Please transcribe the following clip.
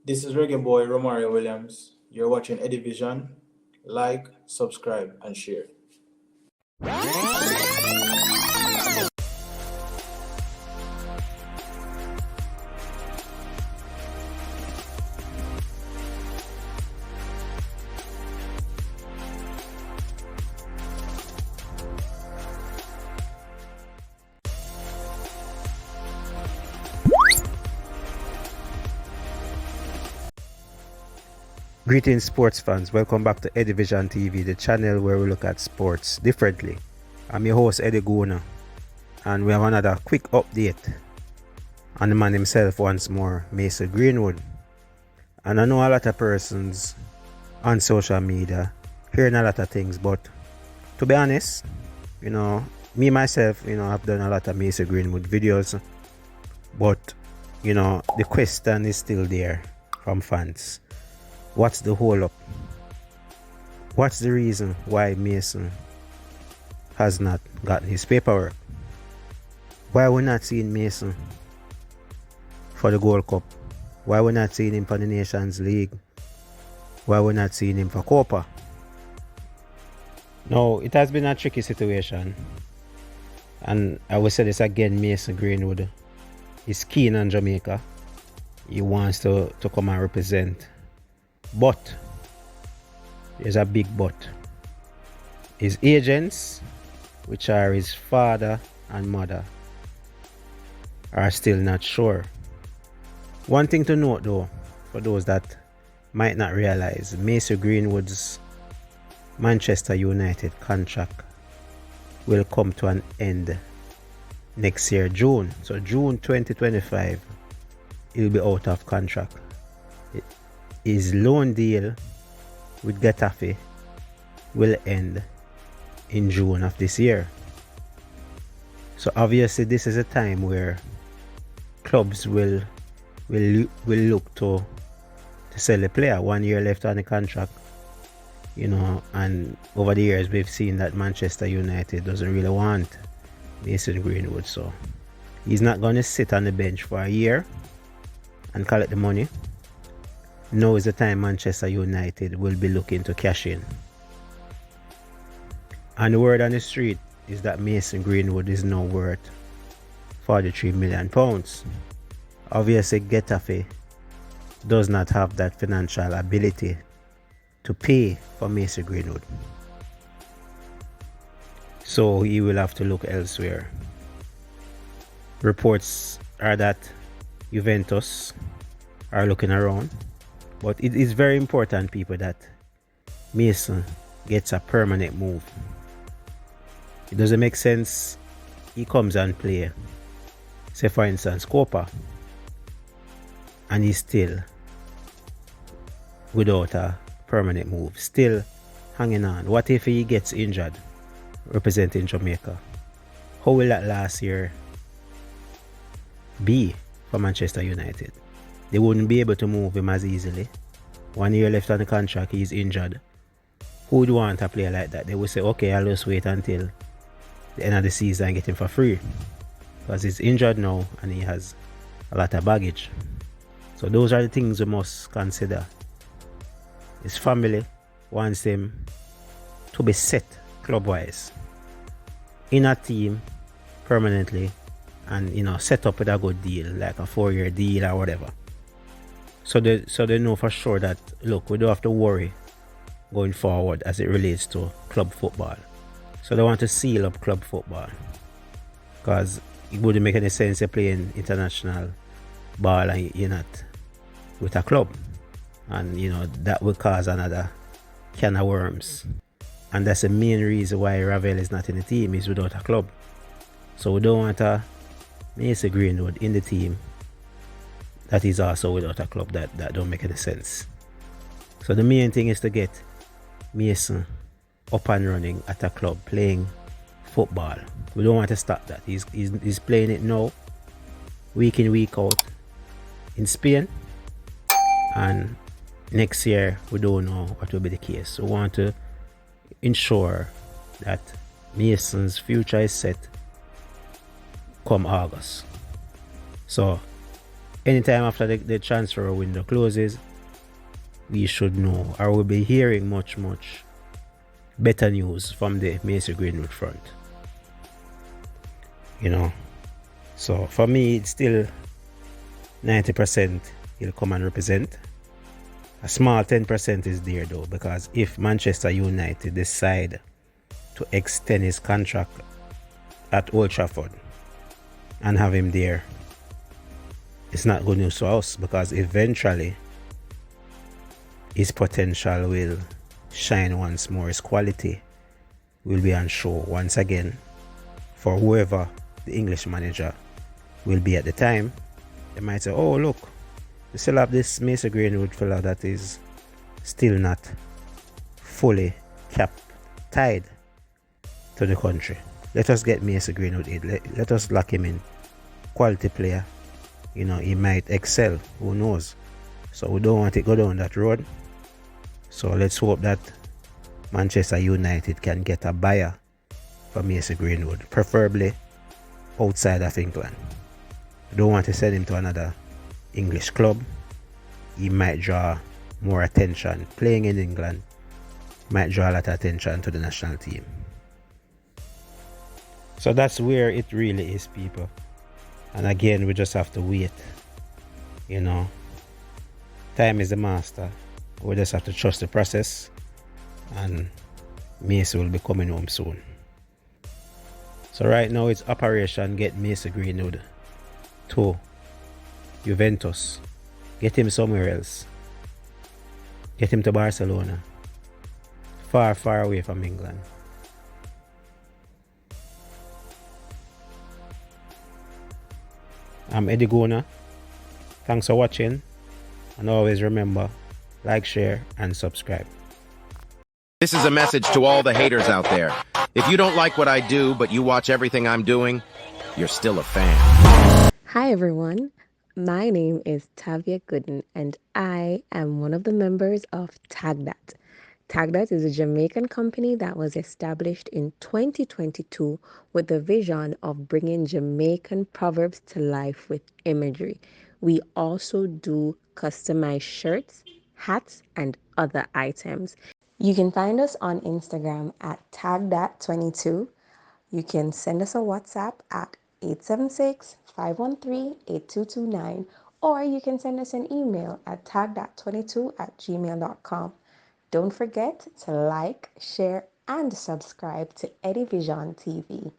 This is Reggae Boy Romario Williams. You're watching Eddie Vision. Like, subscribe, and share. Greetings, sports fans. Welcome back to Eddie Vision TV, the channel where we look at sports differently. I'm your host, Eddie Guna, and we have another quick update on the man himself once more, Mason Greenwood. And I know a lot of persons on social media hearing a lot of things, but to be honest, me myself, I've done a lot of Mason Greenwood videos, but, the question is still there from fans. What's the hold up? What's the reason why Mason has not gotten his paperwork? Why we're not seeing Mason for the Gold Cup? Why we're not seeing him for the Nations League? Why we're not seeing him for Copa? No, it has been a tricky situation. And I will say this again, Mason Greenwood is keen on Jamaica. He wants to come and represent. But there's a big but. His agents, which are his father and mother, are still not sure. One thing to note though, for those that might not realize, Mason Greenwood's Manchester United contract will come to an end next year, June. So June 2025, he'll be out of contract. His loan deal with Getafe will end in June of this year. So obviously this is a time where clubs will look to sell a player. 1 year left on the contract, and over the years we've seen that Manchester United doesn't really want Mason Greenwood, so he's not going to sit on the bench for a year and collect the money. Now is the time Manchester United will be looking to cash in. And the word on the street is that Mason Greenwood is now worth £43 million. Obviously, Getafe does not have that financial ability to pay for Mason Greenwood. So he will have to look elsewhere. Reports are that Juventus are looking around. But it is very important, people, that Mason gets a permanent move. It doesn't make sense he comes and play, say for instance, Copa, and he's still without a permanent move, still hanging on. What if he gets injured representing Jamaica? How will that last year be for Manchester United? They wouldn't be able to move him as easily. 1 year left on the contract, he's injured. Who would want a player like that? They would say, okay, I'll just wait until the end of the season and get him for free. Because he's injured now and he has a lot of baggage. So those are the things we must consider. His family wants him to be set club-wise in a team permanently and set up with a good deal, like a 4-year deal or whatever. So they know for sure that, look, we don't have to worry going forward as it relates to club football. So they want to seal up club football, because it wouldn't make any sense you're playing international ball and you're not with a club, and that will cause another can of worms. And that's the main reason why Ravel is not in the team, is without a club. So we don't want a Mason Greenwood in the team that is also without a club. That don't make any sense. So the main thing is to get Mason up and running at a club playing football. We don't want to stop that. He's playing it now, week in, week out in Spain, and next year we don't know what will be the case. We want to ensure that Mason's future is set come August. So anytime after the transfer window closes, we should know, or we'll be hearing much better news from the Mason Greenwood front. You know, so for me, it's still 90% he'll come and represent. A small 10% is there though, because if Manchester United decide to extend his contract at Old Trafford and have him there, it's not good news for us, because eventually his potential will shine once more. His quality will be on show once again for whoever the English manager will be at the time. They might say, oh look, we still have this Mason Greenwood fella that is still not fully tied to the country. Let us get Mason Greenwood in. Let us lock him in. Quality player. You know, he might excel. Who knows? So we don't want to go down that road. So let's hope that Manchester United can get a buyer for Mason Greenwood, preferably outside of England. We don't want to send him to another English club. He might draw more attention. Playing in England might draw a lot of attention to the national team. So that's where it really is, people. And again, we just have to wait. You know, time is the master. We just have to trust the process, and Mason will be coming home soon. So right now it's Operation Get Mason Greenwood to Juventus. Get him somewhere else. Get him to Barcelona. Far away from England. I'm Eddie Gona. Thanks for watching. And always remember, like, share, and subscribe. This is a message to all the haters out there. If you don't like what I do, but you watch everything I'm doing, you're still a fan. Hi everyone, my name is Tavia Gooden and I am one of the members of TagDat. TagDat is a Jamaican company that was established in 2022 with the vision of bringing Jamaican proverbs to life with imagery. We also do customized shirts, hats, and other items. You can find us on Instagram at TagDat22. You can send us a WhatsApp at 876-513-8229, or you can send us an email at tag.22@gmail.com. Don't forget to like, share, and subscribe to Eddie Vision TV.